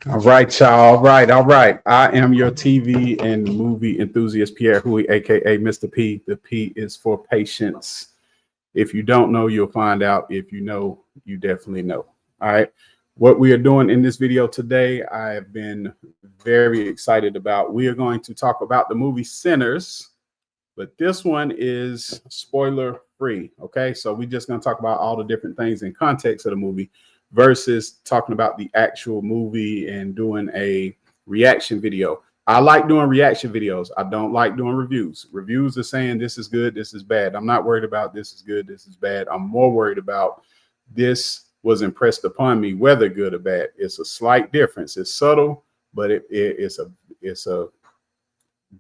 All right, y'all. All right, all right. I am your TV and movie enthusiast, Pierre Hui, aka Mr. P. The P is for patience. If you don't know, you'll find out. If you know, you definitely know. All right. What we are doing in this video today, I have been very excited about. We are going to talk about the movie Sinners, but this one is spoiler free. Okay. So we're just going to talk about all the different things in context of the movie versus talking about the actual movie and doing a reaction video. I like doing reaction videos. I don't like doing reviews. Reviews are saying this is good, this is bad. I'm not worried about this is good, this is bad. I'm more worried about this was impressed upon me, whether good or bad. It's a slight difference. It's subtle, but it's a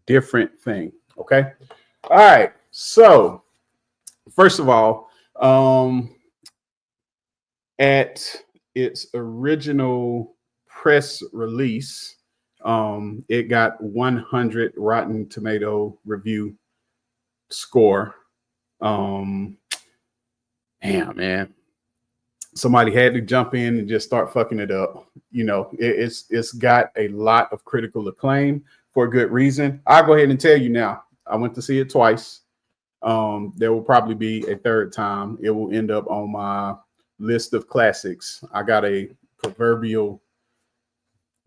different thing. Okay. All right. So first of all, at its original press release, it got 100 Rotten Tomato review score. Um, Damn, man, somebody had to jump in and just start fucking it up. It's got a lot of critical acclaim for a good reason. I'll go ahead and tell you now. I went to see it twice. There will probably be a third time. It will end up on my list of classics. I got a proverbial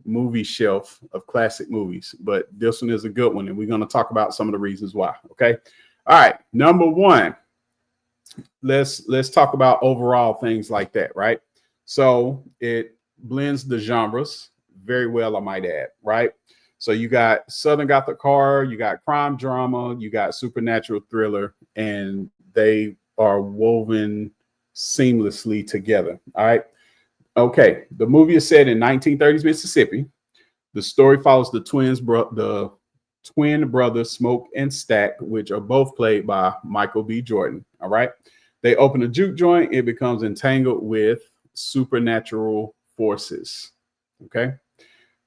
movie shelf of classic movies, but this one is a good one, and we're going to talk about some of the reasons why. Okay. All right. Number one, let's talk about overall things like that, right? So it blends the genres very well, I might add, right? So you got Southern Gothic horror, you got crime drama, you got supernatural thriller, and they are woven seamlessly together. All right. Okay. The movie is set in 1930s Mississippi. The story follows the twin brothers Smoke and Stack, which are both played by Michael B. Jordan. All right. They open a juke joint. It becomes entangled with supernatural forces. Okay.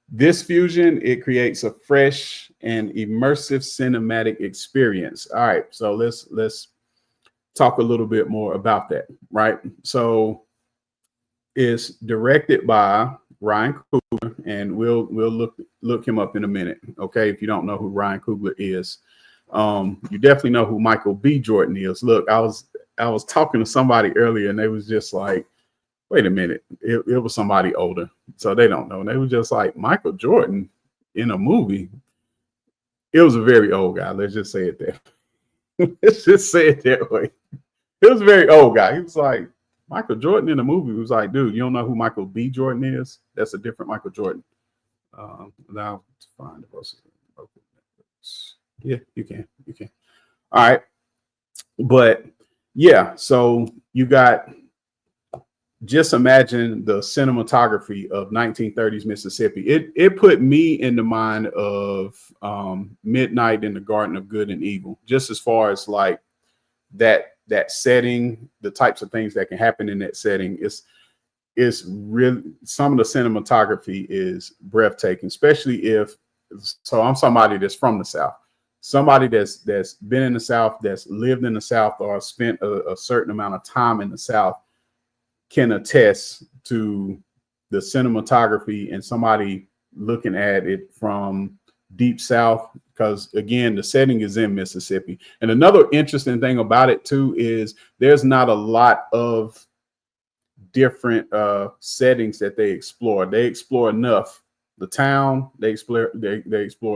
This fusion, it creates a fresh and immersive cinematic experience. All right. So let's talk a little bit more about that. Right. So it's directed by Ryan Coogler, and we'll look him up in a minute. Okay, if you don't know who Ryan Coogler is, you definitely know who Michael B. Jordan is. Look, I was talking to somebody earlier, and they was just like, "Wait a minute, it was somebody older, so they don't know." And they were just like, "Michael Jordan in a movie." It was a very old guy. Let's just say it that. Let's just say it that way. It was a very old guy. He was like, Michael Jordan in the movie was like, dude, you don't know who Michael B. Jordan is? That's a different Michael Jordan. Now to find the verses. Yeah, you can. You can. All right. But yeah, so you got, just imagine the cinematography of 1930s Mississippi. It put me in the mind of Midnight in the Garden of Good and Evil, just as far as like that setting, the types of things that can happen in that setting. Is really, some of the cinematography is breathtaking, especially if, so I'm somebody that's from the South, somebody that's been in the South, that's lived in the South, or spent a certain amount of time in the South, can attest to the cinematography, and somebody looking at it from deep South, because again, the setting is in Mississippi. And another interesting thing about it too is there's not a lot of different settings that they explore. They explore enough the town. They explore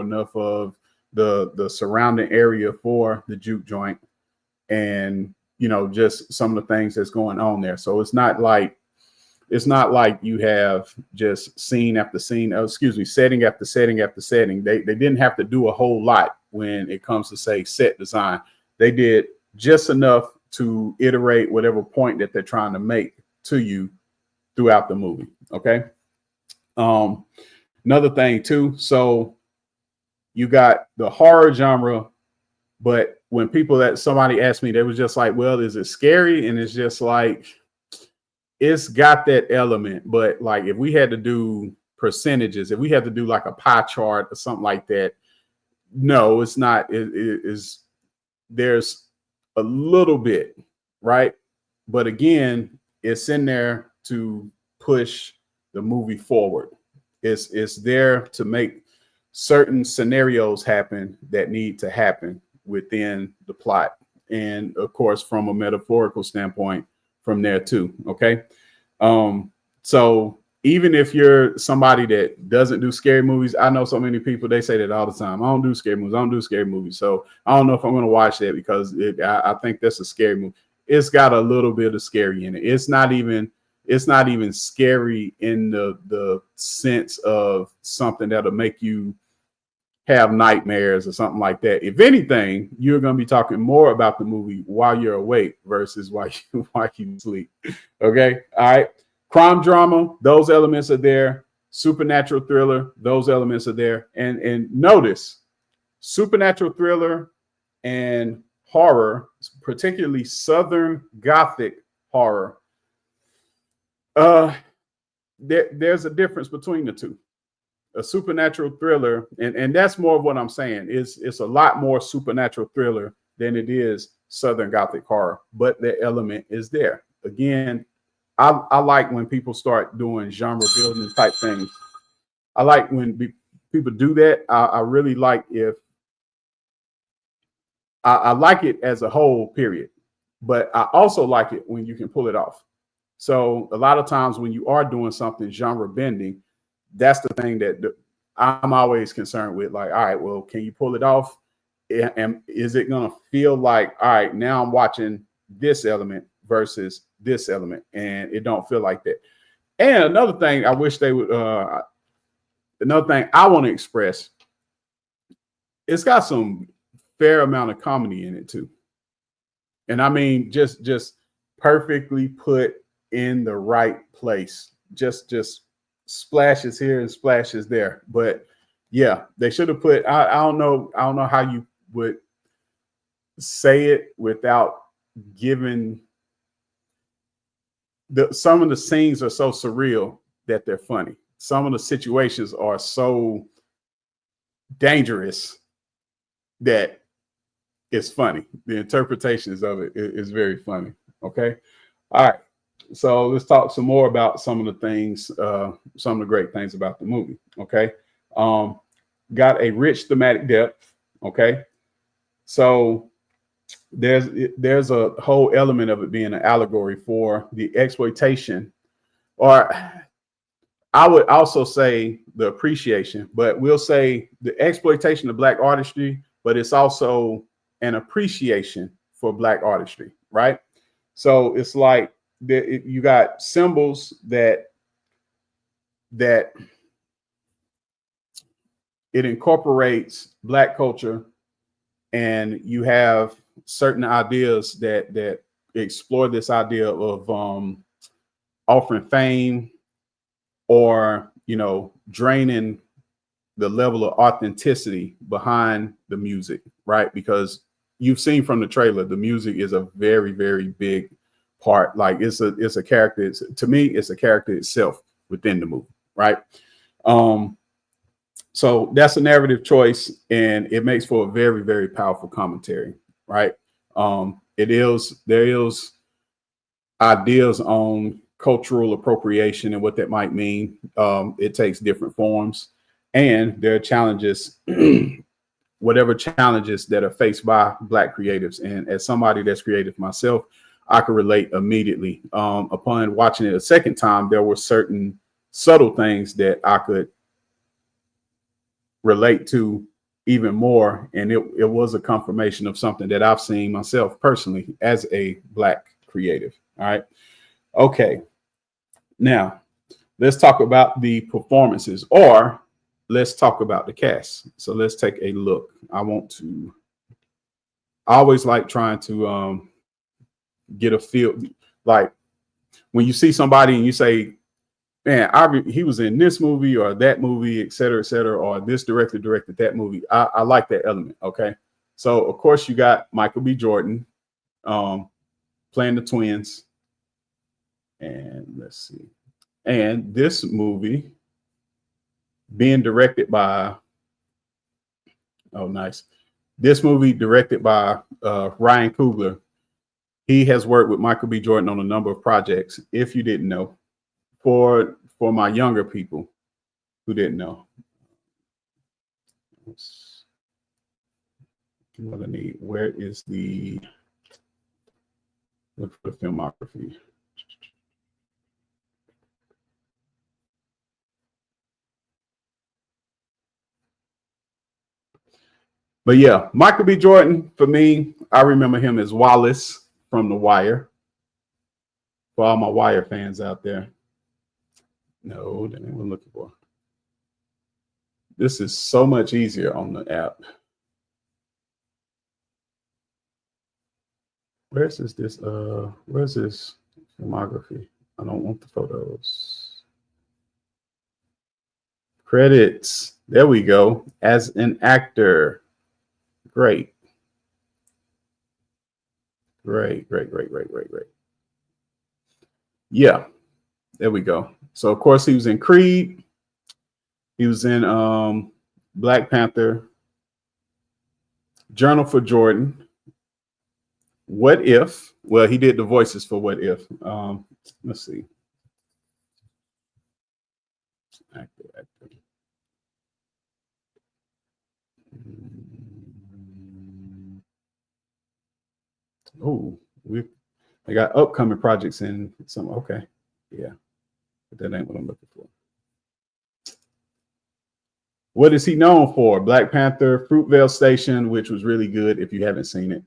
enough of the surrounding area for the juke joint, and just some of the things that's going on there. So it's not like you have just scene after scene, setting after setting after setting. They didn't have to do a whole lot when it comes to, say, set design. They did just enough to iterate whatever point that they're trying to make to you throughout the movie. Okay. Another thing too. So you got the horror genre, but when somebody asked me, they was just like, well, is it scary? And it's just like, it's got that element, but like if we had to do percentages, if we had to do like a pie chart or something like that, no, it's not. It is, there's a little bit, right? But again, it's in there to push the movie forward. It's there to make certain scenarios happen that need to happen within the plot. And of course, from a metaphorical standpoint, from there too. Okay. So even if you're somebody that doesn't do scary movies, I know so many people, they say that all the time. I don't do scary movies. I don't do scary movies. So I don't know if I'm going to watch that because I think that's a scary movie. It's got a little bit of scary in it. It's not even scary in the sense of something that'll make you have nightmares or something like that. If anything, you're going to be talking more about the movie while you're awake versus while you sleep. Okay. All right. Crime drama, those elements are there. Supernatural thriller, those elements are there. And notice, supernatural thriller and horror, particularly Southern Gothic horror, there's a difference between the two. A supernatural thriller, and that's more of what I'm saying. It's a lot more supernatural thriller than it is Southern Gothic horror, but the element is there. Again, I like when people start doing genre building type things. I like when people do that. I really like if I like it as a whole, period. But I also like it when you can pull it off. So a lot of times when you are doing something genre bending, that's the thing that I'm always concerned with. Like, all right, well, can you pull it off? And is it going to feel like, all right, now I'm watching this element versus this element, and it don't feel like that. And another thing I wish they would, another thing I want to express, it's got some fair amount of comedy in it too. And I mean, just perfectly put in the right place. Just splashes here and splashes there. But yeah, they should have put, I don't know how you would say it without giving some of the scenes are so surreal that they're funny. Some of the situations are so dangerous that it's funny. The interpretations of it is very funny. Okay. All right. So let's talk some more about some of the things, some of the great things about the movie. Okay. Got a rich thematic depth. Okay. So there's a whole element of it being an allegory for the exploitation, or I would also say the appreciation, but we'll say the exploitation of Black artistry, but it's also an appreciation for Black artistry, right? So it's like you got symbols that it incorporates Black culture, and you have certain ideas that explore this idea of offering fame, or draining the level of authenticity behind the music, right? Because you've seen from the trailer, the music is a very, very big part. Like it's a character. To me, it's a character itself within the movie, right? So that's a narrative choice, and it makes for a very, very powerful commentary, right? There is ideas on cultural appropriation and what that might mean. It takes different forms, and there are challenges, whatever challenges that are faced by Black creatives. And as somebody that's creative myself, I can relate immediately. Upon watching it a second time, there were certain subtle things that I could relate to even more. And it was a confirmation of something that I've seen myself personally as a Black creative. All right. Okay. Now let's talk about the performances, or let's talk about the cast. So let's take a look. I always like trying to get a feel, like when you see somebody and you say, man, he was in this movie or that movie, et cetera, or this director directed that movie. I like that element. Okay. So of course you got Michael B. Jordan playing the twins. And let's see. And this movie being directed by, oh, nice. This movie directed by Ryan Coogler. He has worked with Michael B. Jordan on a number of projects. If you didn't know, for my younger people, who didn't know. What I need. Where is the look for the filmography? But yeah, Michael B. Jordan, for me, I remember him as Wallace from The Wire. For all my Wire fans out there. No, that ain't what I'm looking for. This is so much easier on the app. Where's this where's this filmography? I don't want the photos. Credits. There we go. As an actor. Great. Great. Yeah, there we go. So of course he was in Creed. He was in Black Panther, Journal for Jordan, What If. Well, he did the voices for What If. Let's see. Actor. Oh, I got upcoming projects in some. Okay, yeah, but that ain't what I'm looking for. What is he known for? Black Panther, Fruitvale Station, which was really good if you haven't seen it.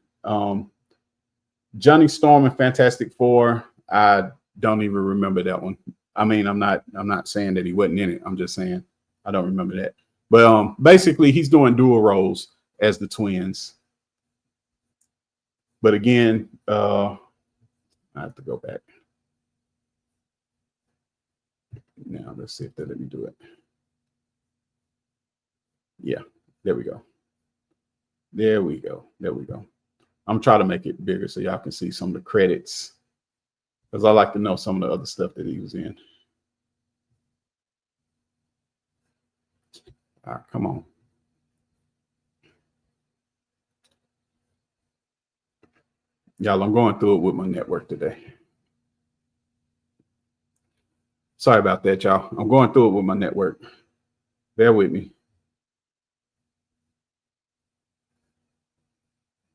Johnny Storm and Fantastic Four. I don't even remember that one. I mean, I'm not saying that he wasn't in it. I'm just saying I don't remember that. But basically, he's doing dual roles as the twins. But again, I have to go back. Now let's see if they let me do it. Yeah, there we go. There we go. I'm trying to make it bigger so y'all can see some of the credits, because I like to know some of the other stuff that he was in. All right, come on. Y'all, I'm going through it with my network today. Sorry about that, y'all. I'm going through it with my network. Bear with me.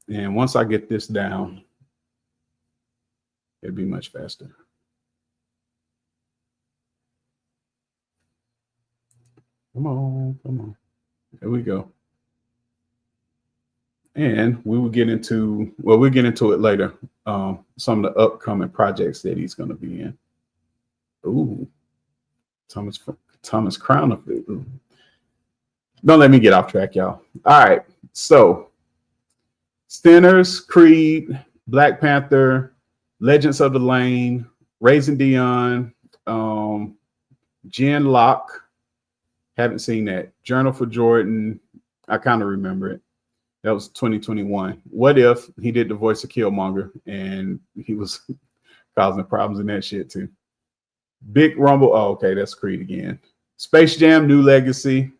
And once I get this down, it'll be much faster. Come on. There we go. And we'll get into it later. Some of the upcoming projects that he's going to be in. Ooh, Thomas Crown of it. Ooh. Don't let me get off track, y'all. All right, so Sinners, Creed, Black Panther, Legends of the Lane, Raising Dion, Jen Locke. Haven't seen that. Journal for Jordan. I kind of remember it. That was 2021. What If? He did the voice of Killmonger, and he was causing problems in that shit too. Big Rumble. Oh, okay, that's Creed again. Space Jam: New Legacy.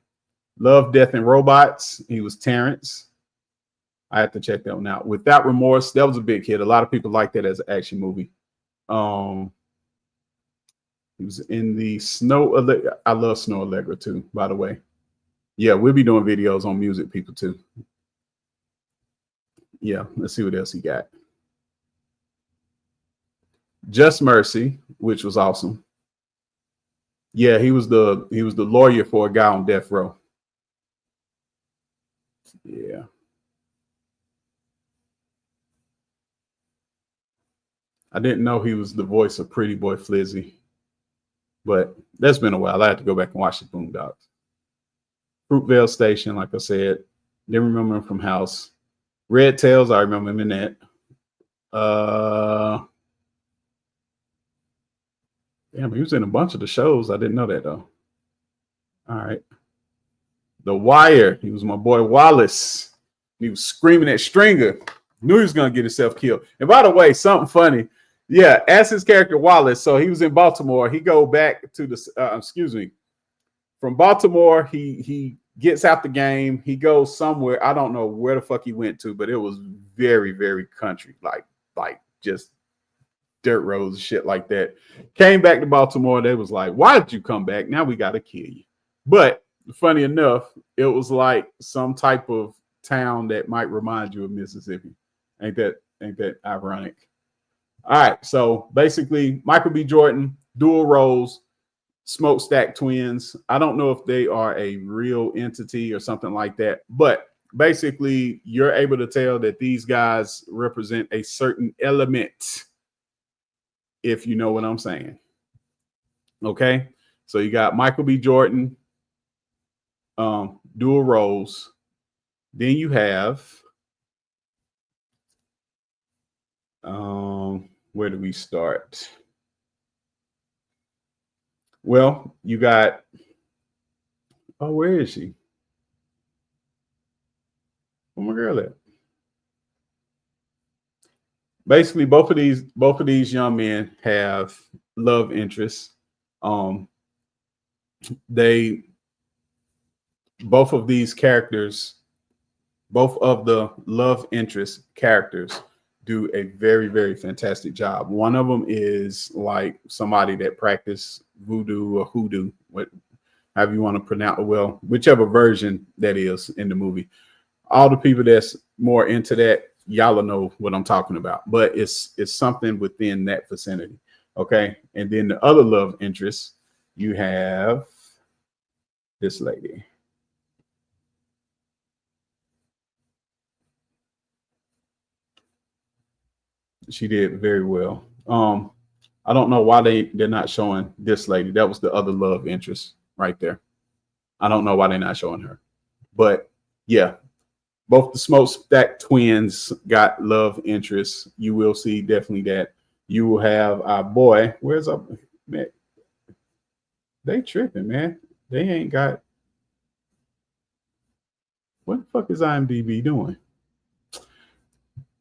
Love, Death, and Robots. He was Terrence. I have to check that one out. Without Remorse, that was a big hit. A lot of people like that as an action movie. He was in the Snow. I love Snow Allegra too, by the way. Yeah, we'll be doing videos on music people too. Yeah, let's see what else he got. Just Mercy, which was awesome. Yeah, he was the lawyer for a guy on death row. Yeah. I didn't know he was the voice of Pretty Boy Flizzy, but that's been a while. I had to go back and watch the Boondocks. Fruitvale Station, like I said, didn't remember him from House. Red Tails, I remember him in that. Damn, he was in a bunch of the shows. I didn't know that though. All right. The Wire. He was my boy Wallace. He was screaming at Stringer. Knew he was gonna get himself killed. And by the way, something funny. Yeah, as his character Wallace. So he was in Baltimore. He go back to the from Baltimore. He gets out the game. He goes somewhere. I don't know where the fuck he went to, but it was very, very country, like just dirt roads and shit like that. Came back to Baltimore. They was like, "Why did you come back? Now we got to kill you." But funny enough, it was like some type of town that might remind you of Mississippi. Ain't that ironic? All right, so basically, Michael B. Jordan, dual roles, smokestack twins. I don't know if they are a real entity or something like that, but basically, you're able to tell that these guys represent a certain element, if you know what I'm saying. Okay, so you got Michael B. Jordan, dual roles. Then you have, where do we start? Well, you got, oh, where is she? Where my girl at? Basically, both of these young men have love interests. Um, they both of these characters, both of the love interest characters, do a very, very fantastic job. One of them is like somebody that practice voodoo or hoodoo, what however you want to pronounce it, well, whichever version that is in the movie. All the people that's more into that, y'all know what I'm talking about. But it's something within that vicinity. Okay. And then the other love interest, you have this lady. She did very well. I don't know why they're not showing this lady. That was the other love interest right there. I don't know why they're not showing her. But yeah, both the smokestack twins got love interests. You will see definitely that. You will have our boy. Where's up? Man, they tripping, man. They ain't got. What the fuck is IMDb doing?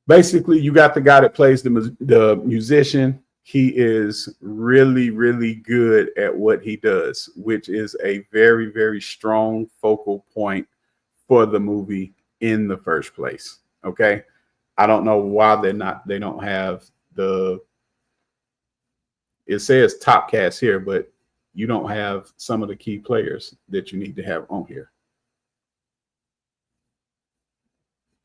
Basically, you got the guy that plays the musician. He is really, really good at what he does, which is a very, very strong focal point for the movie in the first place. Okay. I don't know why they don't have it says top cast here, but you don't have some of the key players that you need to have on here.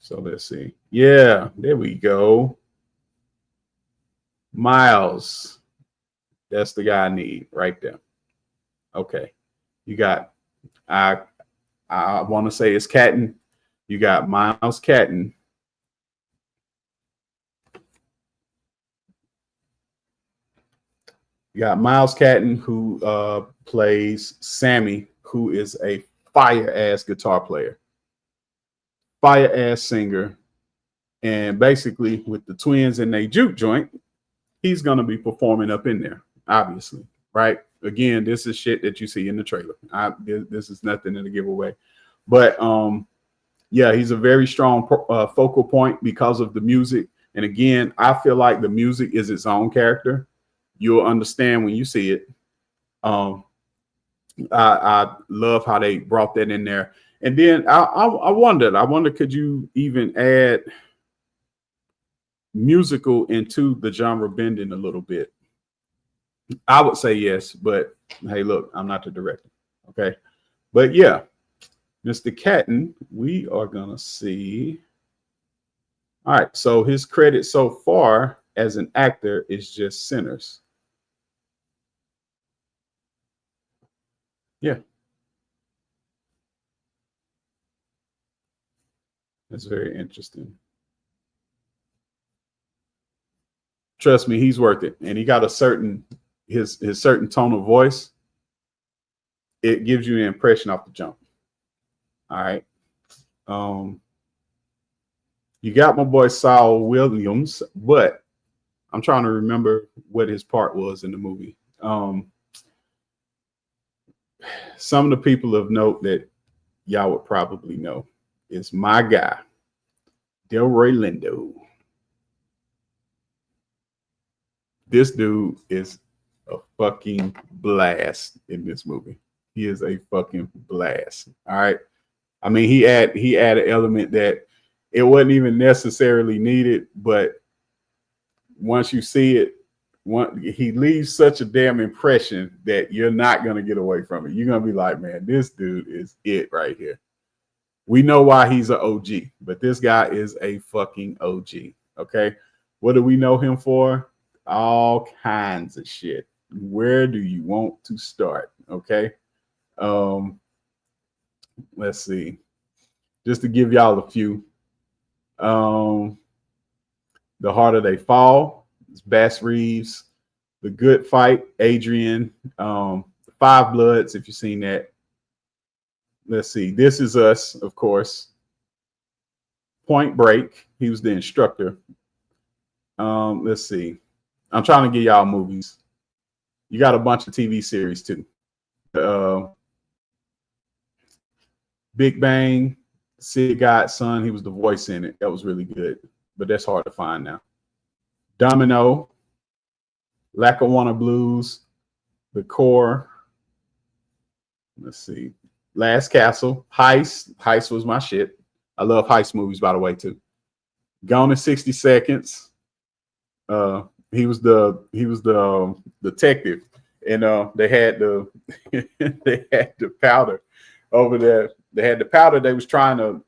So let's see. Yeah, there we go. Miles. That's the guy I need right there. Okay. You got, I want to say it's Catton. You got Miles Catton. You got Miles Catton, who plays Sammy, who is a fire ass guitar player, fire ass singer. And basically, with the twins in a juke joint, he's going to be performing up in there, obviously. Right. Again, this is shit that you see in the trailer. This is nothing to give away. But yeah, he's a very strong focal point because of the music. And again, I feel like the music is its own character. You'll understand when you see it. I love how they brought that in there. And then I wondered, could you even add musical into the genre bending a little bit? I would say yes, but hey, look, I'm not the director. Okay. But yeah, Mr. Catton, we are going to see. All right. So his credit so far as an actor is just Sinners. Yeah. That's very interesting. Trust me, he's worth it. And he got a certain his certain tone of voice. It gives you an impression off the jump. All right. You got my boy Saul Williams, but I'm trying to remember what his part was in the movie. Some of the people of note that y'all would probably know is my guy, Delroy Lindo. This dude is a fucking blast in this movie. He is a fucking blast. All right. I mean, he had an element that it wasn't even necessarily needed, but once you see it, He leaves such a damn impression that you're not gonna get away from it. You're gonna be like, man, this dude is it right here. We know why he's an OG, but this guy is a fucking OG. Okay. What do we know him for? All kinds of shit. Where do you want to start? Okay. Let's see. Just to give y'all a few. The Harder They Fall, it's Bass Reeves. The Good Fight, Adrian. Five Bloods, if you've seen that. Let's see. This Is Us, of course. Point Break. He was the instructor. Let's see. I'm trying to get y'all movies. You got a bunch of TV series too. Big Bang, Sid God's Son. He was the voice in it. That was really good, but that's hard to find now. Domino, Lackawanna Blues, The Core. Let's see. Last Castle, Heist. Heist was my shit. I love heist movies, by the way, too. Gone in 60 Seconds. He was the detective, and they had the they had the powder over there. They had the powder. They was trying to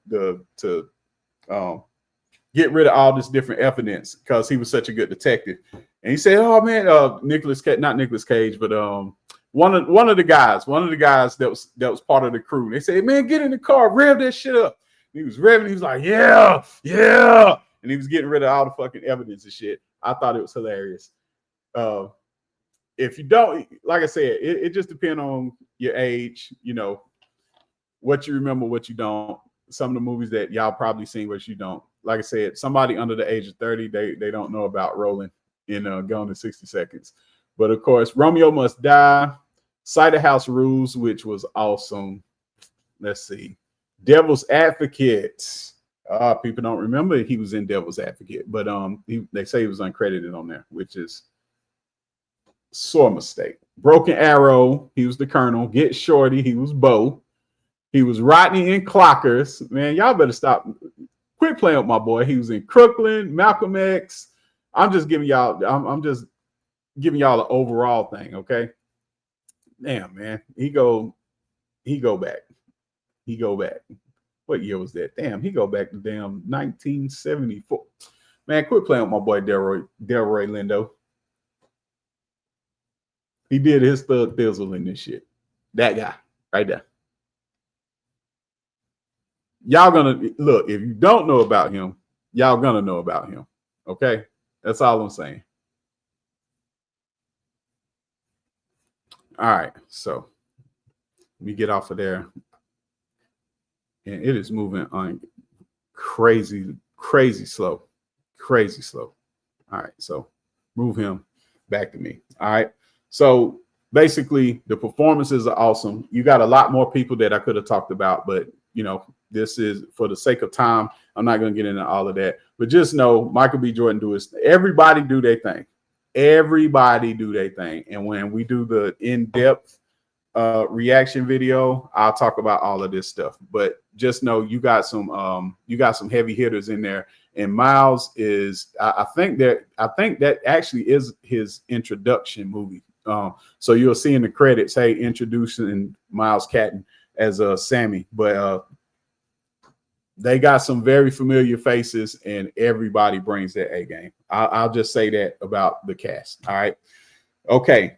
get rid of all this different evidence because he was such a good detective. And he said, "Oh man, not Nicolas Cage, but one of the guys that was part of the crew." And they said, "Man, get in the car, rev that shit up." And he was revving. He was like, "Yeah, yeah," and he was getting rid of all the fucking evidence and shit. I thought it was hilarious. If you don't, like I said, it just depends on your age, you know, what you remember, what you don't. Some of the movies that y'all probably seen, what you don't. Like I said, somebody under the age of 30, they don't know about Rolling in Gone in 60 Seconds. But of course, Romeo Must Die, Cider House Rules, which was awesome. Let's see. Devil's Advocate. People don't remember he was in Devil's Advocate, but they say he was uncredited on there, which is sore mistake. Broken Arrow, he was the Colonel. Get Shorty, he was Bo. He was Rodney in Clockers. Man, y'all better stop. Quit playing with my boy. He was in Crooklyn, Malcolm X. I'm just giving y'all. I'm just giving y'all the overall thing. Okay. Damn, man. He go back. What year was that? Damn, he go back to damn 1974. Man, quit playing with my boy Delroy Lindo. He did his Thug Thizzle in this shit. That guy right there. Y'all gonna look, if you don't know about him, y'all gonna know about him. Okay? That's all I'm saying. All right, so let me get off of there. And it is moving on crazy slow. All right, so move him back to me. All right, so basically the performances are awesome. You got a lot more people that I could have talked about, but you know, this is for the sake of time. I'm not going to get into all of that, but just know Michael B. Jordan do his. Everybody do their thing. And when we do the in-depth reaction video, I'll talk about all of this stuff. But just know you got some heavy hitters in there. And Miles is, I think that actually is his introduction movie. So you'll see in the credits, hey, introducing Miles Catton as Sammy, but they got some very familiar faces, and everybody brings their A game. I'll just say that about the cast. All right, okay.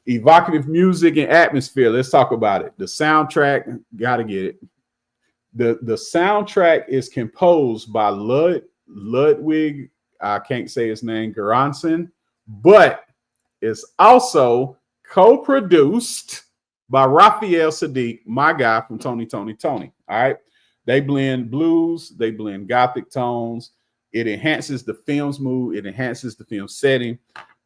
Evocative music and atmosphere. Let's talk about it. The soundtrack, gotta get it. The soundtrack is composed by Ludwig. I can't say his name, Göransson, but it's also co-produced by Raphael Saadiq, my guy from Tony. All right. They blend blues, they blend gothic tones. It enhances the film's mood, it enhances the film setting.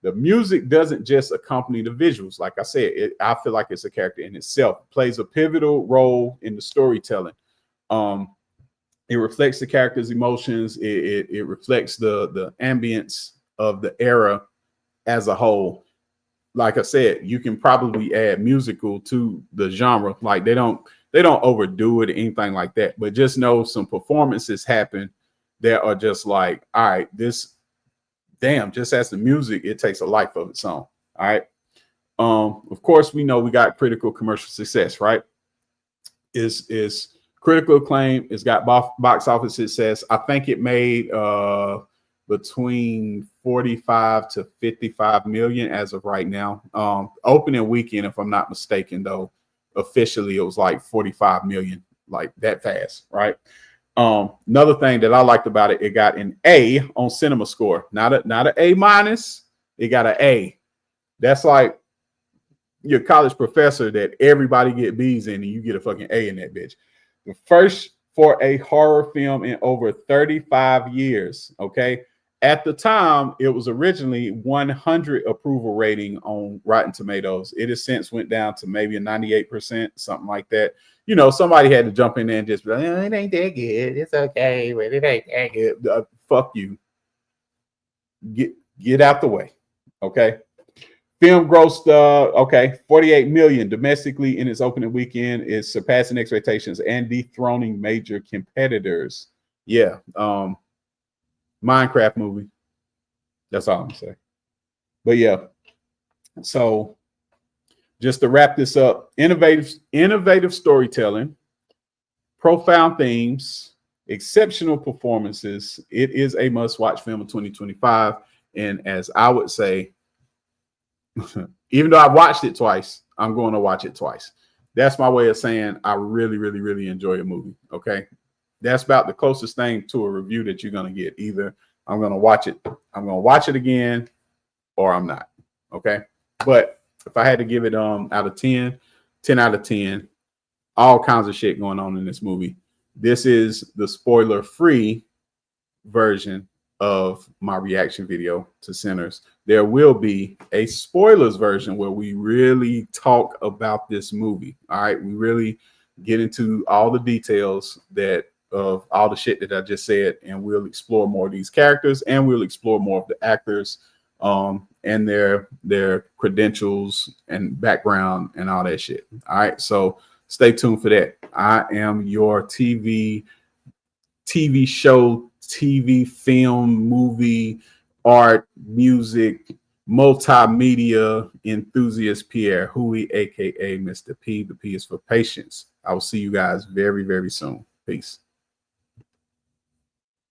The music doesn't just accompany the visuals. Like I said, I feel like it's a character in itself. It plays a pivotal role in the storytelling. It reflects the character's emotions. It reflects the ambience of the era as a whole. Like I said, you can probably add musical to the genre. Like they don't overdo it or anything like that. But just know some performances happen that are just like, all right, this damn, just as the music, it takes a life of its own. All right. Of course, we know we got critical commercial success, right? Is critical acclaim. It's got box office success. I think it made between 45 to 55 million as of right now. Opening weekend, if I'm not mistaken, though, officially it was like 45 million, like that fast, right? Another thing that I liked about it, it got an A on Cinema Score, not an A minus. It got an A. That's like your college professor that everybody get B's in, and you get a fucking A in that bitch. The first for a horror film in over 35 years. Okay. At the time, it was originally 100 approval rating on Rotten Tomatoes. It has since went down to maybe a 98%, something like that. You know, somebody had to jump in there and just be like, oh, it ain't that good. It's okay, but it ain't that good. Fuck you. Get out the way. Okay. Film grossed 48 million domestically in its opening weekend, is surpassing expectations and dethroning major competitors. Yeah. Minecraft movie. That's all I'm gonna say. But yeah. So just to wrap this up, innovative storytelling, profound themes, exceptional performances. It is a must-watch film of 2025. And as I would say, even though I've watched it twice, I'm going to watch it twice. That's my way of saying I really, really, really enjoy a movie. Okay. That's about the closest thing to a review that you're going to get. Either I'm going to watch it again, or I'm not. Okay. But if I had to give it out of 10 out of 10, all kinds of shit going on in this movie. This is the spoiler-free version of my reaction video to Sinners. There will be a spoilers version where we really talk about this movie. All right. We really get into all the details of all the shit that I just said, and we'll explore more of these characters, and we'll explore more of the actors and their credentials and background and all that shit. All right. So stay tuned for that. I am your TV show, TV, film, movie, art, music, multimedia enthusiast, Pierre Huey, aka Mr. P. The P is for patience. I will see you guys very, very soon. Peace.